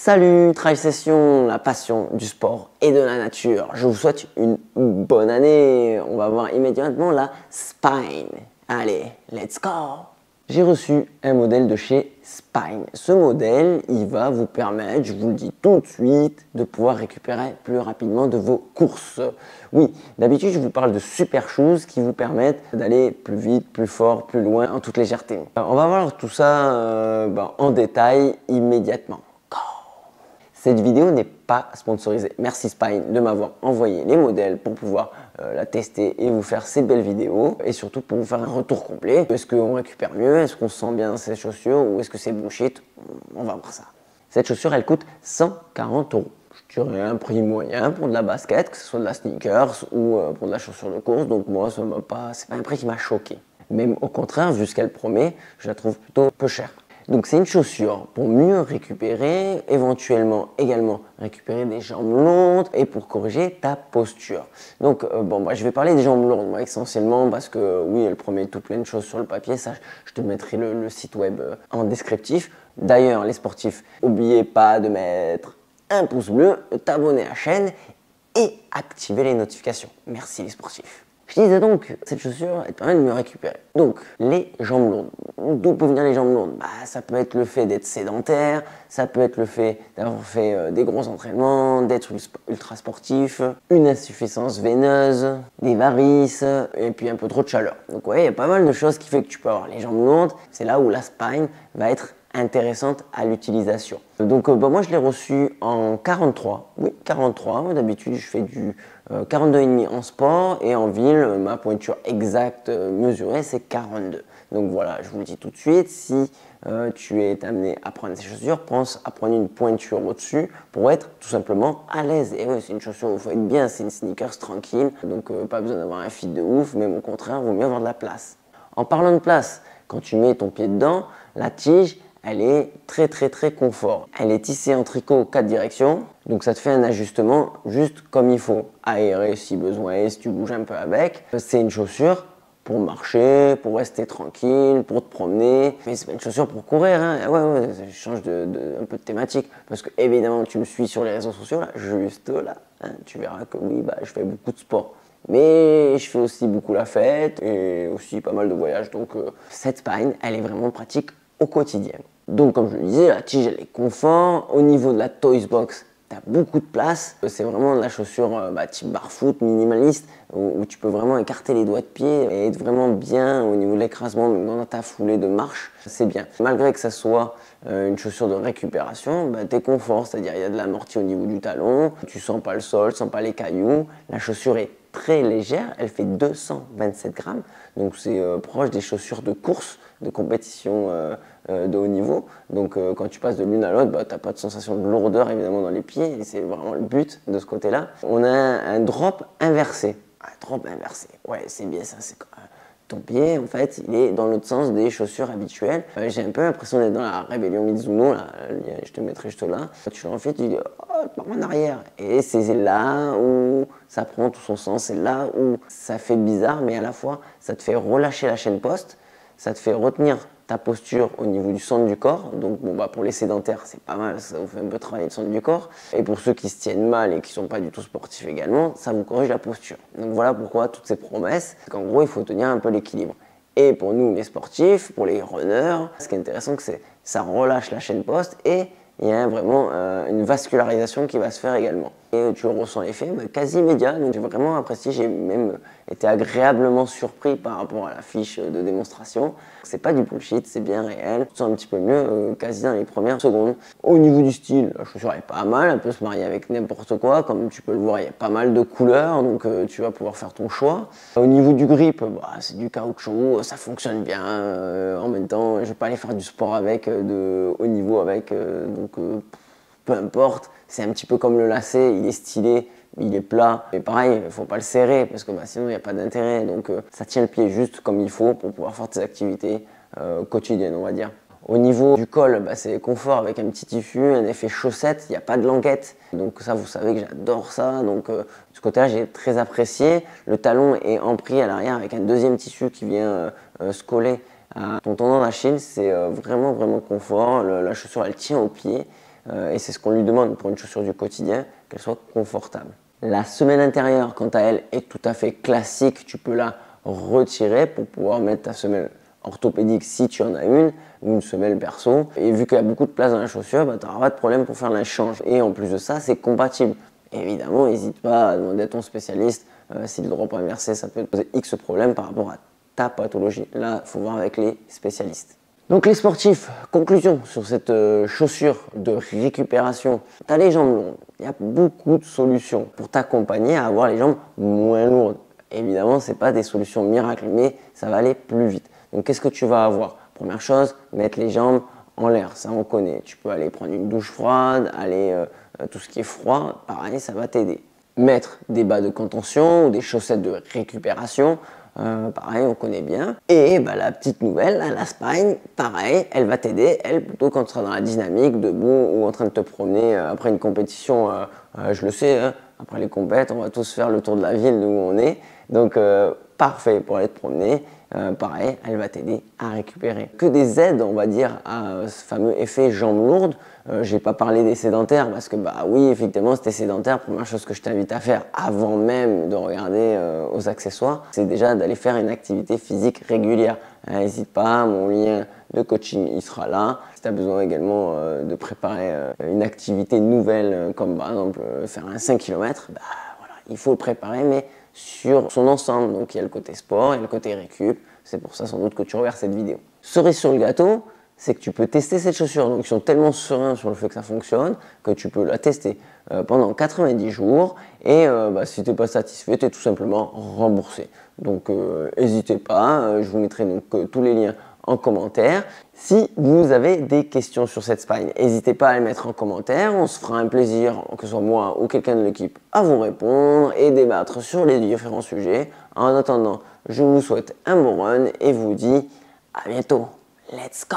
Salut, Trail Session, la passion du sport et de la nature. Je vous souhaite une bonne année. On va voir immédiatement la Spine. Allez, let's go! J'ai reçu un modèle de chez Spine. Ce modèle, il va vous permettre, je vous le dis tout de suite, de pouvoir récupérer plus rapidement de vos courses. Oui, d'habitude, je vous parle de super shoes qui vous permettent d'aller plus vite, plus fort, plus loin, en toute légèreté. On va voir tout ça en détail immédiatement. Cette vidéo n'est pas sponsorisée. Merci Spine de m'avoir envoyé les modèles pour pouvoir la tester et vous faire ces belles vidéos. Et surtout pour vous faire un retour complet. Est-ce qu'on récupère mieux? Est-ce qu'on se sent bien dans ces chaussures? Ou est-ce que c'est bullshit? On va voir ça. Cette chaussure, elle coûte 140 €. Je dirais un prix moyen pour de la basket, que ce soit de la sneakers ou pour de la chaussure de course. Donc moi, c'est pas un prix qui m'a choqué. Même au contraire, vu ce qu'elle promet, je la trouve plutôt peu chère. Donc c'est une chaussure pour mieux récupérer, éventuellement également récupérer des jambes lourdes et pour corriger ta posture. Donc je vais parler des jambes lourdes moi essentiellement parce que oui, elle promet tout plein de choses sur le papier. Ça, je te mettrai le site web en descriptif. D'ailleurs, les sportifs, n'oubliez pas de mettre un pouce bleu, de t'abonner à la chaîne et activer les notifications. Merci les sportifs. Je disais donc, cette chaussure, elle permet de mieux récupérer. Donc, les jambes lourdes. D'où peuvent venir les jambes lourdes? Ça peut être le fait d'être sédentaire, ça peut être le fait d'avoir fait des gros entraînements, d'être ultra sportif, une insuffisance veineuse, des varices, et puis un peu trop de chaleur. Donc ouais, il y a pas mal de choses qui fait que tu peux avoir les jambes lourdes. C'est là où la Spine va être intéressante à l'utilisation. Donc moi je l'ai reçu en 43, oui 43, d'habitude je fais du 42,5 en sport et en ville ma pointure exacte mesurée c'est 42. Donc voilà, je vous le dis tout de suite, si tu es amené à prendre ces chaussures, pense à prendre une pointure au-dessus pour être tout simplement à l'aise. Et ouais, c'est une chaussure où il faut être bien, c'est une sneakers tranquille, donc pas besoin d'avoir un fit de ouf, même au contraire, il vaut mieux avoir de la place. En parlant de place, quand tu mets ton pied dedans, la tige, elle est très confort. Elle est tissée en tricot 4 directions, donc ça te fait un ajustement juste comme il faut. Aéré si besoin est, si tu bouges un peu avec. C'est une chaussure pour marcher, pour rester tranquille, pour te promener. Mais c'est pas une chaussure pour courir, hein. Ouais, je change un peu de thématique. Parce que évidemment, tu me suis sur les réseaux sociaux, là, juste là. Hein, tu verras que oui, je fais beaucoup de sport. Mais je fais aussi beaucoup la fête et aussi pas mal de voyages. Donc cette Spine, elle est vraiment pratique au quotidien. Donc comme je le disais, la tige elle est confort. Au niveau de la Toys Box, tu as beaucoup de place. C'est vraiment de la chaussure type barfoot, minimaliste, où tu peux vraiment écarter les doigts de pied et être vraiment bien au niveau de l'écrasement, même dans ta foulée de marche, c'est bien. Malgré que ça soit une chaussure de récupération, tu es confort, c'est-à-dire il y a de l'amorti au niveau du talon, tu sens pas le sol, tu sens pas les cailloux. La chaussure est très légère, elle fait 227 grammes, donc c'est proche des chaussures de course, de compétition de haut niveau. Donc quand tu passes de l'une à l'autre, tu n'as pas de sensation de lourdeur évidemment dans les pieds, et c'est vraiment le but de ce côté-là. On a un drop inversé. Un drop inversé, ouais c'est bien ça, c'est ton pied en fait il est dans l'autre sens des chaussures habituelles. J'ai un peu l'impression d'être dans la rébellion Mizuno, là, je te mettrai juste là. Tu l'en fais, tu dis oh, pars en arrière. Et c'est là où ça prend tout son sens, c'est là où ça fait bizarre, mais à la fois ça te fait relâcher la chaîne poste, ça te fait retenir ta posture au niveau du centre du corps. Donc pour les sédentaires c'est pas mal, ça vous fait un peu travailler le centre du corps. Et pour ceux qui se tiennent mal et qui sont pas du tout sportifs également, ça vous corrige la posture. Donc voilà pourquoi toutes ces promesses, c'est qu'en gros il faut tenir un peu l'équilibre. Et pour nous les sportifs, pour les runners, ce qui est intéressant c'est ça relâche la chaîne poste et il y a vraiment une vascularisation qui va se faire également. Et tu ressens l'effet quasi immédiat, donc j'ai vraiment apprécié, j'ai même été agréablement surpris par rapport à la fiche de démonstration. C'est pas du bullshit, c'est bien réel, tu te sens un petit peu mieux quasi dans les premières secondes. Au niveau du style, la chaussure est pas mal, elle peut se marier avec n'importe quoi, comme tu peux le voir il y a pas mal de couleurs, donc tu vas pouvoir faire ton choix. Au niveau du grip, c'est du caoutchouc, ça fonctionne bien, en même temps je vais pas aller faire du sport avec, de haut niveau avec, peu importe, c'est un petit peu comme le lacet, il est stylé, il est plat, et pareil, il ne faut pas le serrer parce que sinon il n'y a pas d'intérêt, donc ça tient le pied juste comme il faut pour pouvoir faire tes activités quotidiennes on va dire. Au niveau du col, c'est confort avec un petit tissu, un effet chaussette, il n'y a pas de languette, donc ça vous savez que j'adore ça, donc de ce côté-là j'ai très apprécié. Le talon est empris à l'arrière avec un deuxième tissu qui vient se coller à ton tendon d'Achille, c'est vraiment confort, la chaussure elle tient au pied. et c'est ce qu'on lui demande pour une chaussure du quotidien, qu'elle soit confortable. La semelle intérieure, quant à elle, est tout à fait classique. Tu peux la retirer pour pouvoir mettre ta semelle orthopédique si tu en as une, ou une semelle perso. Et vu qu'il y a beaucoup de place dans la chaussure, tu n'auras pas de problème pour faire l'échange. Et en plus de ça, c'est compatible. Évidemment, n'hésite pas à demander à ton spécialiste si le drop inversé, ça peut te poser X problèmes par rapport à ta pathologie. Là, il faut voir avec les spécialistes. Donc les sportifs, conclusion sur cette chaussure de récupération. Tu as les jambes longues, il y a beaucoup de solutions pour t'accompagner à avoir les jambes moins lourdes. Évidemment, ce n'est pas des solutions miracles, mais ça va aller plus vite. Donc qu'est-ce que tu vas avoir? Première chose, mettre les jambes en l'air, ça on connaît. Tu peux aller prendre une douche froide, tout ce qui est froid, pareil, ça va t'aider. Mettre des bas de contention ou des chaussettes de récupération, pareil, on connaît bien. Et la petite nouvelle, la Spine, pareil, elle va t'aider, elle, plutôt quand tu seras dans la dynamique, debout ou en train de te promener après une compétition. Je le sais, hein, après les compètes, on va tous faire le tour de la ville d'où on est. Donc, parfait pour aller te promener. Pareil, elle va t'aider à récupérer. Que des aides, on va dire, à ce fameux effet jambes lourdes. J'ai pas parlé des sédentaires parce que oui, effectivement, si t'es sédentaire, première chose que je t'invite à faire avant même de regarder aux accessoires, c'est déjà d'aller faire une activité physique régulière. N'hésite pas, mon lien de coaching il sera là. Si tu as besoin également de préparer une activité nouvelle, comme par exemple faire un 5 km, voilà, il faut le préparer, mais sur son ensemble. Donc il y a le côté sport, il y a le côté récup. C'est pour ça sans doute que tu regardes cette vidéo. Cerise sur le gâteau, c'est que tu peux tester cette chaussure. Donc ils sont tellement sereins sur le fait que ça fonctionne que tu peux la tester pendant 90 jours. Et si tu n'es pas satisfait, tu es tout simplement remboursé. Donc n'hésitez pas, je vous mettrai donc tous les liens en commentaire. Si vous avez des questions sur cette spine, n'hésitez pas à les mettre en commentaire. On se fera un plaisir, que ce soit moi ou quelqu'un de l'équipe, à vous répondre et débattre sur les différents sujets. En attendant, je vous souhaite un bon run et vous dis à bientôt. Let's go!